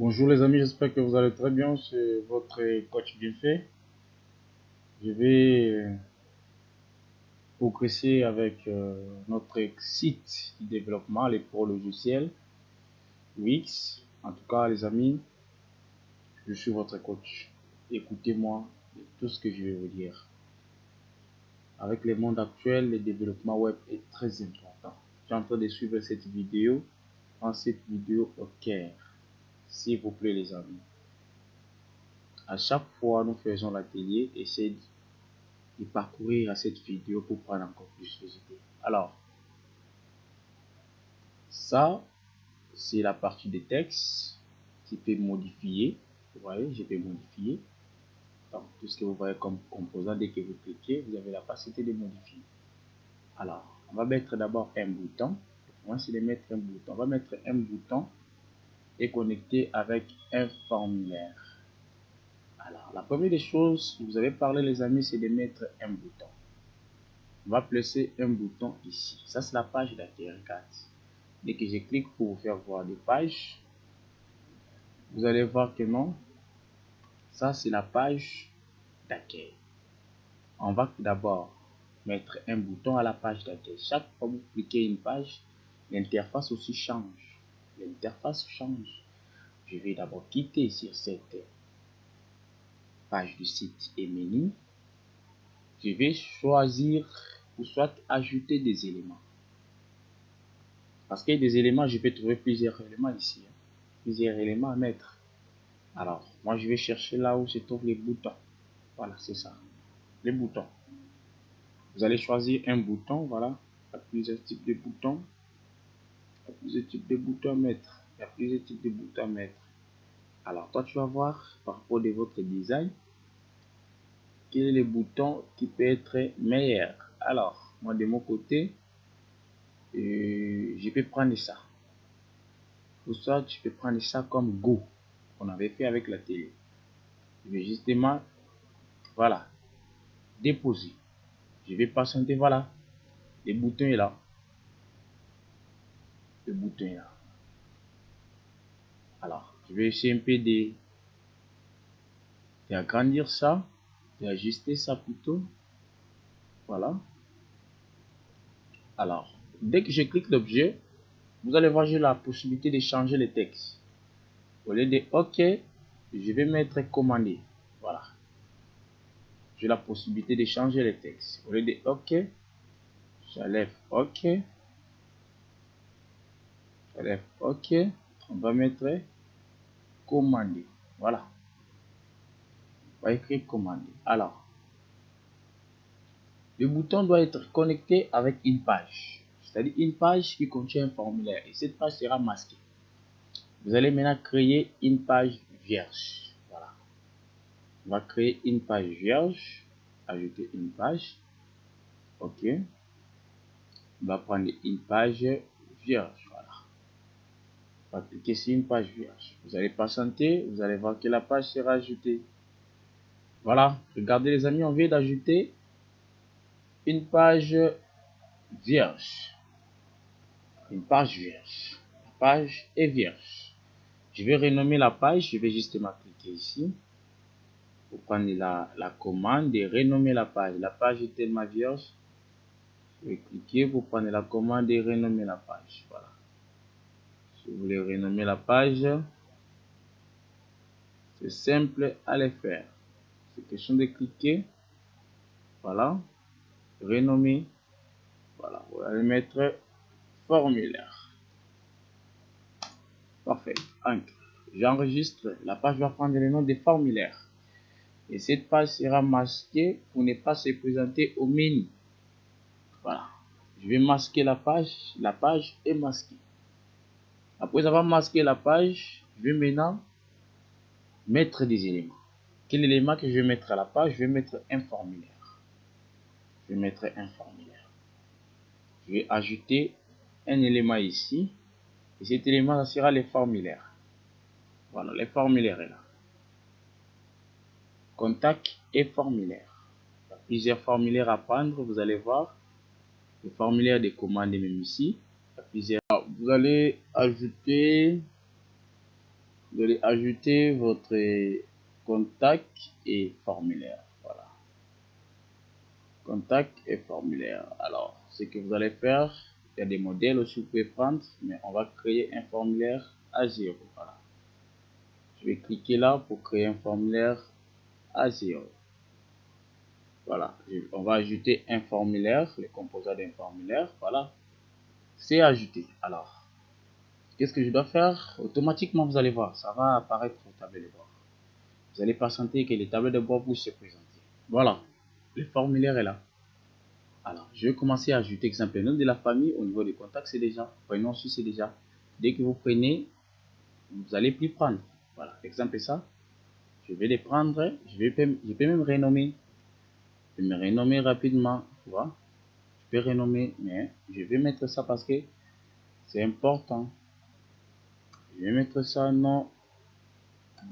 Bonjour les amis, j'espère que vous allez très bien. C'est votre coach bien fait. Je vais progresser avec notre site de développement, les pro logiciels Wix. En tout cas, les amis, je suis votre coach. Écoutez-moi de tout ce que je vais vous dire. Avec le monde actuel, le développement web est très important. Je suis en train de suivre cette vidéo. En cette vidéo au Caire. S'il vous plaît les amis. À chaque fois, nous faisons l'atelier. Essayez de parcourir à cette vidéo pour prendre encore plus de idées. Alors, ça, c'est la partie des textes qui peut modifier. Vous voyez, je peux modifier. Donc, tout ce que vous voyez comme composant, dès que vous cliquez, vous avez la capacité de modifier. Alors, on va mettre d'abord un bouton. Moi, c'est de mettre un bouton. On va mettre un bouton et connecter avec un formulaire. Alors, la première des choses, vous avez parlé les amis, c'est de mettre un bouton. On va placer un bouton ici. Ça, c'est la page d'accueil. Regarde. Dès que je clique pour vous faire voir des pages, vous allez voir que non. Ça, c'est la page d'accueil. On va d'abord mettre un bouton à la page d'accueil. Chaque fois que vous cliquez une page, l'interface aussi change. L'interface change. Je vais d'abord quitter sur cette page du site et menu. Je vais choisir ou soit ajouter des éléments. Parce qu'il y a des éléments, je peux trouver plusieurs éléments ici. Plusieurs éléments à mettre. Alors, moi je vais chercher là où se trouvent les boutons. Voilà, c'est ça. Les boutons. Vous allez choisir un bouton, voilà. Il y a plusieurs types de boutons. Il y a plusieurs types de boutons à mettre. Il y a plusieurs types de boutons à mettre. Alors, toi, tu vas voir par rapport de votre design, quel est le bouton qui peut être meilleur. Alors, moi de mon côté, je peux prendre ça. Ou soit, tu peux prendre ça comme Go, qu'on avait fait avec la télé. Je vais justement, voilà, déposer. Je vais patienter, voilà. Le bouton est là. Le bouton est là. Alors, je vais essayer un peu d'agrandir ça, d'ajuster ça plutôt. Voilà. Alors, dès que je clique l'objet, vous allez voir, j'ai la possibilité de changer le texte. Au lieu de OK, je vais mettre commandé. Voilà. J'ai la possibilité de changer le texte. Au lieu de OK, j'enlève OK. J'enlève OK. On va mettre commandé. Voilà. On va écrire commandé. Alors, le bouton doit être connecté avec une page. C'est-à-dire une page qui contient un formulaire. Et cette page sera masquée. Vous allez maintenant créer une page vierge. Voilà. On va créer une page vierge. Ajouter une page. OK. On va prendre une page vierge. Voilà. On va cliquer sur une page vierge. Vous allez patienter. Vous allez voir que la page sera ajoutée. Voilà. Regardez les amis, on vient d'ajouter une page vierge. Une page vierge. La page est vierge. Je vais renommer la page. Je vais justement cliquer ici. Vous prenez la commande et renommer la page. La page est tellement vierge. Je vais cliquer. Vous prenez la commande et renommer la page. Voilà. Si vous voulez renommer la page, c'est simple à le faire. C'est question de cliquer. Voilà. Renommer. Voilà. Vous allez mettre formulaire. Parfait. J'enregistre. La page va prendre le nom des formulaires. Et cette page sera masquée pour ne pas se présenter au menu. Voilà. Je vais masquer la page. La page est masquée. Après avoir masqué la page, je vais maintenant mettre des éléments. Quel élément que je vais mettre à la page? Je vais mettre un formulaire. Je vais mettre un formulaire. Je vais ajouter un élément ici. Et cet élément, ça sera le formulaire. Voilà, le formulaire est là. Contact et formulaire. Il y a plusieurs formulaires à prendre. Vous allez voir. Le formulaire de commande est même ici. Il y a plusieurs. Vous allez ajouter Vous allez ajouter votre contact et formulaire. Voilà. Contact et formulaire. Alors, ce que vous allez faire, il y a des modèles aussi que vous pouvez prendre, mais on va créer un formulaire à 0. Voilà. Je vais cliquer là pour créer un formulaire à 0. Voilà. On va ajouter un formulaire, les composants d'un formulaire. Voilà. C'est ajouté. Alors, qu'est-ce que je dois faire? Automatiquement, vous allez voir, ça va apparaître au tableau de bord. Vous allez patienter que les tableaux de bord puissent se présenter. Voilà, le formulaire est là. Alors, je vais commencer à ajouter, exemple, le nom de la famille au niveau des contacts, c'est déjà. Prénom aussi, c'est déjà. Dès que vous prenez, vous allez plus prendre. Voilà, exemple ça. Je vais les prendre, je peux même renommer. Je vais me renommer rapidement, tu vois. Je peux renommer, mais je vais mettre ça parce que c'est important. Je vais mettre ça nom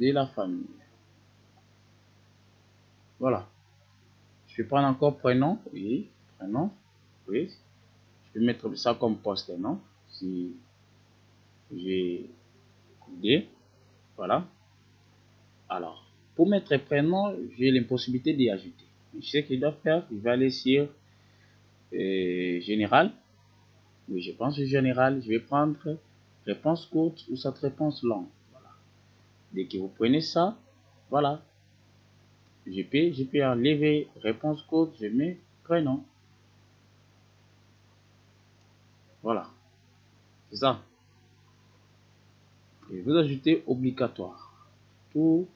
de la famille. Voilà. Je vais prendre encore prénom, oui, prénom, oui. Je vais mettre ça comme poste, non? Si j'ai D, voilà. Alors, pour mettre prénom, j'ai l'impossibilité d'y ajouter. Je sais ce que je dois faire, je vais aller sur général. Oui, je pense général, je vais prendre réponse courte ou cette réponse longue. Voilà. Dès que vous prenez ça, voilà. Je peux enlever réponse courte, je mets prénom. Voilà. C'est ça. Et vous ajoutez obligatoire. Tous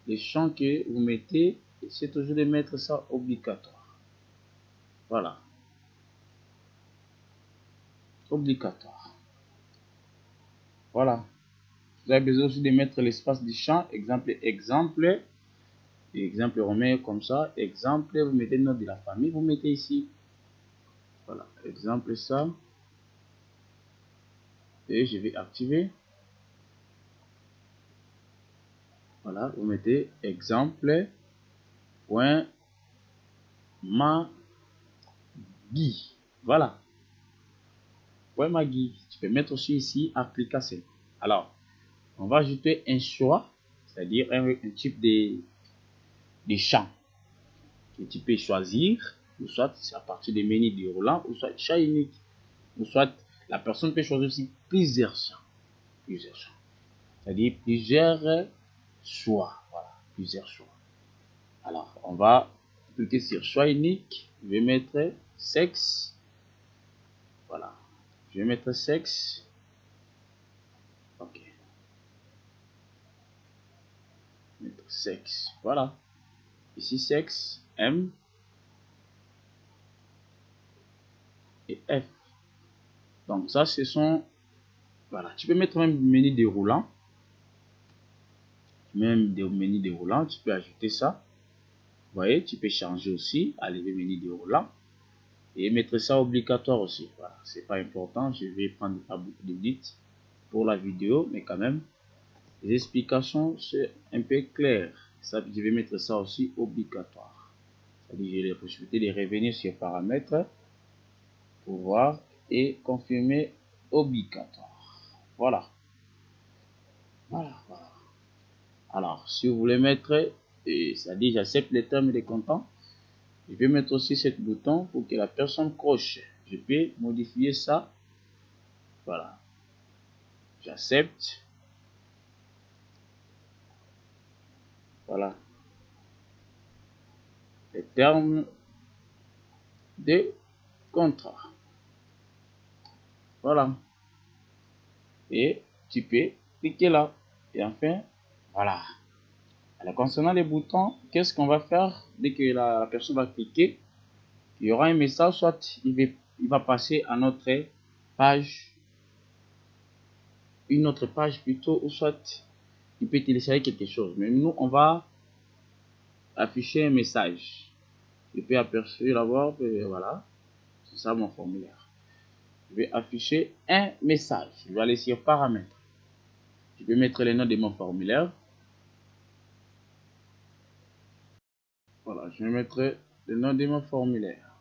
les champs que vous mettez, c'est toujours de mettre ça obligatoire. Voilà. Obligatoire. Voilà. Vous avez besoin aussi de mettre l'espace du champ. Exemple, exemple. Exemple, on met comme ça. Exemple, vous mettez le nom de la famille, vous mettez ici. Voilà. Exemple, ça. Et je vais activer. Voilà. Vous mettez exemple. Point. Magui. Voilà. Point Magui. Tu peux mettre aussi ici application. Alors, on va ajouter un choix, c'est-à-dire un type de champ que tu peux choisir, ou soit c'est à partir des menus déroulants, ou soit champ unique, ou soit la personne peut choisir aussi plusieurs champs, c'est-à-dire plusieurs choix, voilà, plusieurs choix. Alors, on va cliquer sur choix unique, je vais mettre sexe, voilà, je vais mettre sexe, ok, mettre sexe, voilà, ici sexe, M et F. Donc ça, ce sont, voilà, tu peux mettre même menu déroulant, même des menus déroulants, tu peux ajouter ça. Vous voyez, tu peux changer aussi, enlever menu déroulant et mettre ça obligatoire aussi. Voilà, c'est pas important, je vais prendre pas beaucoup d'édits pour la vidéo, mais quand même, les explications c'est un peu clair. Ça, je vais mettre ça aussi obligatoire. C'est-à-dire j'ai la possibilité de revenir sur paramètres pour voir et confirmer obligatoire. Voilà. Voilà, voilà. Alors, si vous voulez mettre, ça dit j'accepte les termes des comptants, je vais mettre aussi ce bouton pour que la personne coche. Je peux modifier ça. Voilà. J'accepte. Voilà. Les termes de contrat. Voilà. Et tu peux cliquer là. Et enfin, voilà. Alors, concernant les boutons, qu'est-ce qu'on va faire dès que la personne va cliquer? Il y aura un message, soit il va passer à notre page, une autre page plutôt, ou soit il peut télécharger quelque chose. Mais nous, on va afficher un message. Je peux apercevoir d'abord, voilà, c'est ça mon formulaire. Je vais afficher un message. Je vais aller sur paramètres. Je vais mettre le nom de mon formulaire. Voilà, je vais mettre le nom de mon formulaire.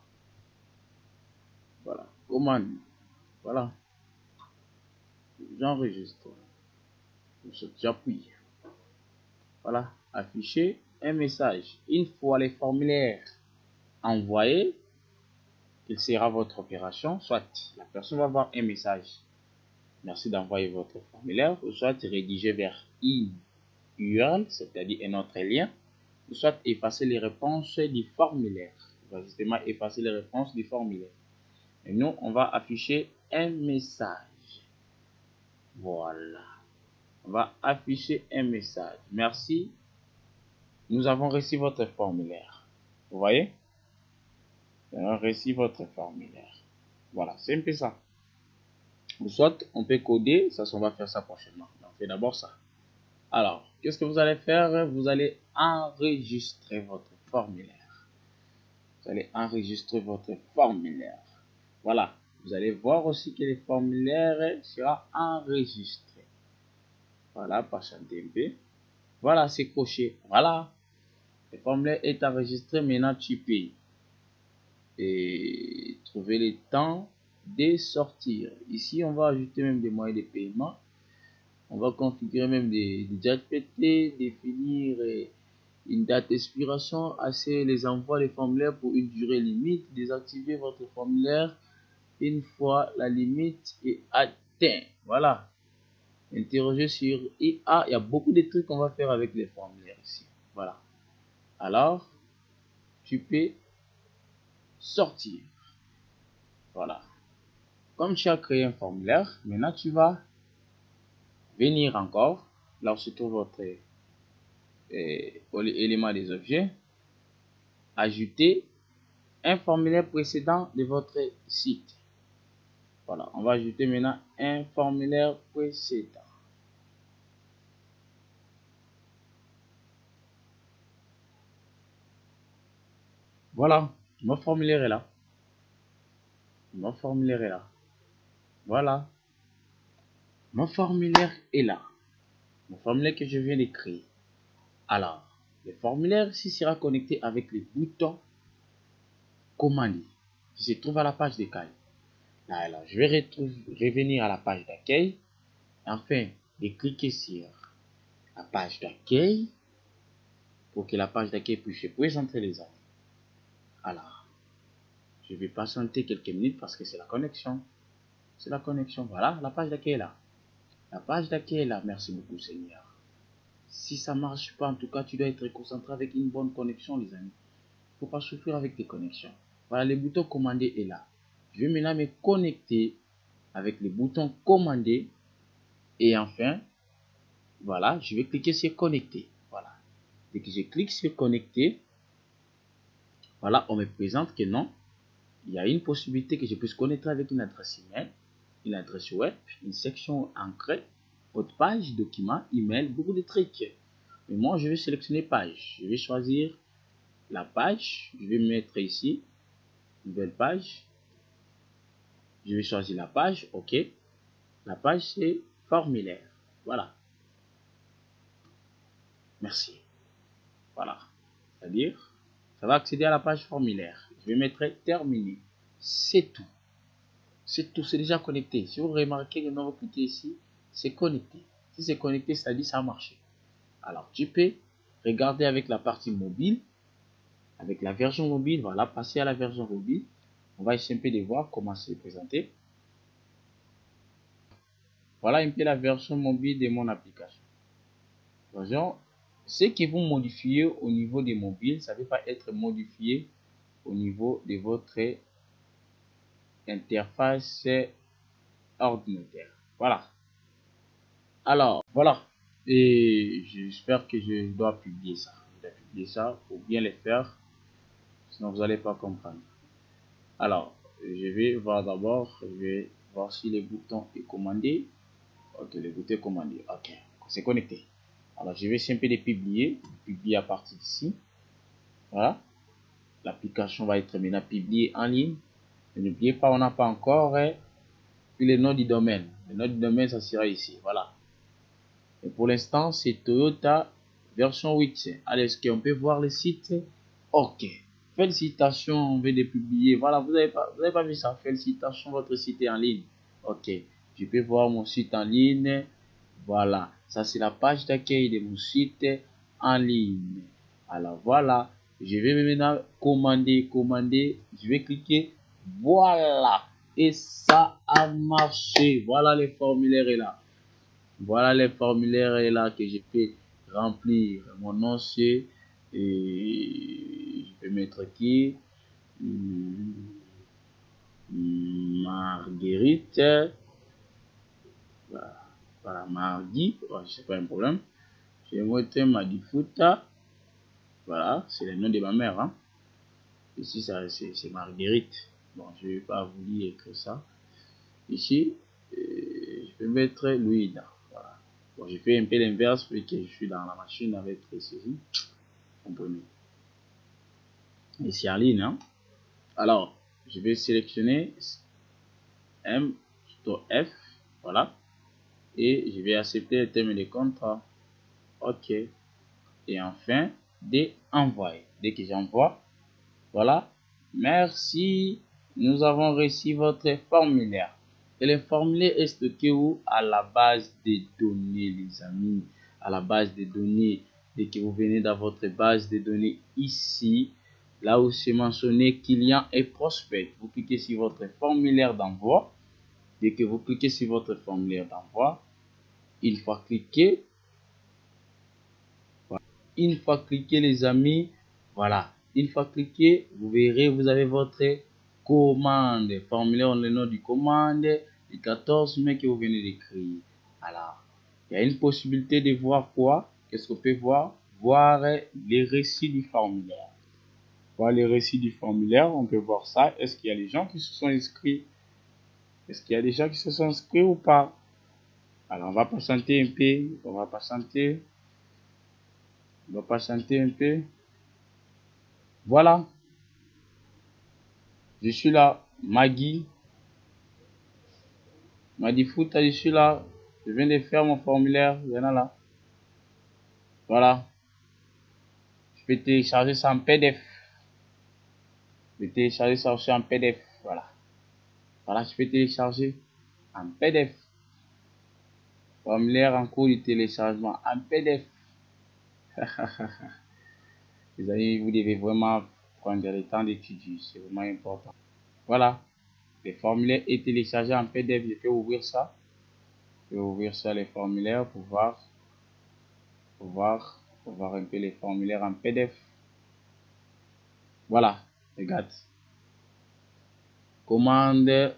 Voilà, commande. Voilà, j'enregistre. J'appuie. Voilà, afficher un message. Une fois les formulaires envoyés, il sera votre opération. Soit la personne va voir un message. Merci d'envoyer votre formulaire. Ou soit rédiger vers une URL, c'est-à-dire un autre lien. Ou soit effacer les réponses du formulaire. On va justement effacer les réponses du formulaire. Et nous, on va afficher un message. Voilà. On va afficher un message. Merci. Nous avons reçu votre formulaire. Vous voyez? Nous avons reçu votre formulaire. Voilà, c'est un peu ça. Ou soit, on peut coder. Ça, on va faire ça prochainement. On fait d'abord ça. Alors, qu'est-ce que vous allez faire? Vous allez enregistrer votre formulaire. Vous allez enregistrer votre formulaire. Voilà. Vous allez voir aussi que le formulaire sera enregistré. Voilà, patientez un peu. Voilà, c'est coché. Voilà. Le formulaire est enregistré. Maintenant, tu payes. Et trouver le temps de sortir. Ici, on va ajouter même des moyens de paiement. On va configurer même des JPT, définir une date d'expiration, assez les envois des formulaires pour une durée limite, désactiver votre formulaire une fois la limite est atteinte. Voilà. Interroger sur IA. Il y a beaucoup de trucs qu'on va faire avec les formulaires ici. Voilà. Alors, tu peux sortir. Voilà. Comme tu as créé un formulaire, maintenant tu vas venir encore, là où se trouve votre élément des objets, ajouter un formulaire précédent de votre site. Voilà, on va ajouter maintenant un formulaire précédent. Voilà, mon formulaire est là. Mon formulaire est là. Voilà, mon formulaire est là. Mon formulaire que je viens de créer. Alors, le formulaire ici sera connecté avec les boutons commander qui se trouve à la page d'accueil. Alors, je vais revenir à la page d'accueil. Enfin, de cliquer sur la page d'accueil pour que la page d'accueil puisse présenter les amis. Alors, je vais patienter quelques minutes parce que c'est la connexion. C'est la connexion. Voilà, la page d'accueil est là. La page d'accueil est là. Merci beaucoup, Seigneur. Si ça ne marche pas, en tout cas, tu dois être concentré avec une bonne connexion, les amis. Il ne faut pas souffrir avec tes connexions. Voilà, le bouton commander est là. Je vais maintenant me connecter avec le bouton commander. Et enfin, voilà, je vais cliquer sur connecter. Voilà. Dès que je clique sur connecter, voilà, on me présente que non, il y a une possibilité que je puisse connecter avec une adresse email, une adresse web, une section ancrée, votre page, document, email, beaucoup de trucs. Mais moi, je vais sélectionner page. Je vais choisir la page. Je vais mettre ici, nouvelle page. Je vais choisir la page. OK. La page, c'est formulaire. Voilà. Merci. Voilà. C'est-à-dire, ça va accéder à la page formulaire. Je vais mettre terminé. C'est tout. C'est tout. C'est déjà connecté. Si vous remarquez que vous cliquez ici, c'est connecté. Si c'est connecté, ça dit ça a marché. Alors, tu peux regarder avec la partie mobile, avec la version mobile. Voilà, passer à la version mobile. On va essayer un peu de voir comment c'est présenté. Voilà un peu la version mobile de mon application. Ce qui vont modifier au niveau des mobiles, ça ne peut pas être modifié au niveau de votre interface ordinateur. Voilà. Alors, voilà. Et j'espère que je dois publier ça. Je dois publier ça pour bien le faire. Sinon, vous n'allez pas comprendre. Alors, je vais voir d'abord. Je vais voir si le bouton est commandé. Ok, le bouton est commandé. Ok, c'est connecté. Alors, je vais essayer un peu de publier. Publier à partir d'ici. Voilà. L'application va être maintenant publiée en ligne. N'oubliez pas, on n'a pas encore le nom du domaine. Le nom du domaine, ça sera ici. Voilà. Et pour l'instant, c'est Toyota version 8. Allez, est-ce qu'on peut voir le site? Ok. Félicitations, on vient de publier. Voilà, vous n'avez pas vu ça. Félicitations, votre site est en ligne. Ok. Je peux voir mon site en ligne. Voilà. Ça, c'est la page d'accueil de mon site en ligne. Alors voilà, je vais maintenant commander. Je vais cliquer. Voilà. Et ça a marché. Voilà les formulaires est là. Voilà les formulaires est là que je peux remplir. Mon nom c'est et je peux mettre qui Marguerite. Voilà, Mardi. Oh, c'est pas un problème. Je vais mettre Madifuta. Voilà, c'est le nom de ma mère. Hein. Ici, c'est Marguerite. Bon, je ne vais pas vous lire écrire ça. Ici, je vais mettre Louida. Voilà. Bon, je fais un peu l'inverse vu que je suis dans la machine avec précision. Comprenez. Et c'est en ligne. Hein. Alors, je vais sélectionner M, F. Voilà. Et je vais accepter le terme de contrat. OK. Et enfin, envoyer. Dès que j'envoie, voilà. Merci. Nous avons reçu votre formulaire. Et le formulaire est stocké où? À la base des données, les amis. À la base des données. Dès que vous venez dans votre base de données ici, là où c'est mentionné client et prospect, vous cliquez sur votre formulaire d'envoi. Dès que vous cliquez sur votre formulaire d'envoi, une fois cliqué, les amis, voilà. Une fois cliqué, vous verrez, vous avez votre commande. Formulaire le nom du commande du 14 mai que vous venez d'écrire. Alors, il y a une possibilité de voir quoi? Qu'est-ce qu'on peut voir? Voir les récits du formulaire. Voir les récits du formulaire, on peut voir ça. Est-ce qu'il y a des gens qui se sont inscrits? Est-ce qu'il y a des gens qui se sont inscrits ou pas? Alors, on va patienter un peu. On va patienter un peu. Voilà. Je suis là. Maggie. Madifuta, je suis là. Je viens de faire mon formulaire. Il y en a là. Voilà. Je peux télécharger ça en PDF. Je peux télécharger ça aussi en PDF. Voilà. Voilà, je peux télécharger en PDF. Formulaire en cours de téléchargement en PDF. Les amis, vous devez vraiment prendre le temps d'étudier. C'est vraiment important. Voilà. Le formulaire est téléchargé en PDF. Je peux ouvrir ça. Je vais ouvrir ça, les formulaires, pour voir un peu les formulaires en PDF. Voilà, regarde. Commande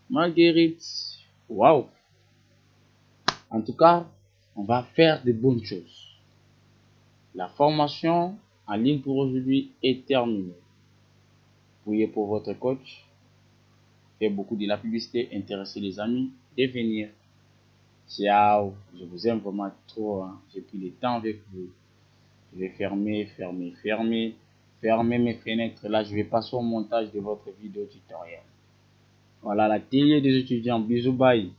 Marguerite. Waouh. En tout cas, on va faire de bonnes choses. La formation en ligne pour aujourd'hui est terminée. Priez pour votre coach. Faites beaucoup de la publicité, intéressez les amis de venir. Ciao. Je vous aime vraiment trop. Hein. J'ai pris le temps avec vous. Je vais fermer mes fenêtres. Là, je vais passer au montage de votre vidéo tutoriel. Voilà la télé des étudiants. Bisous, bye.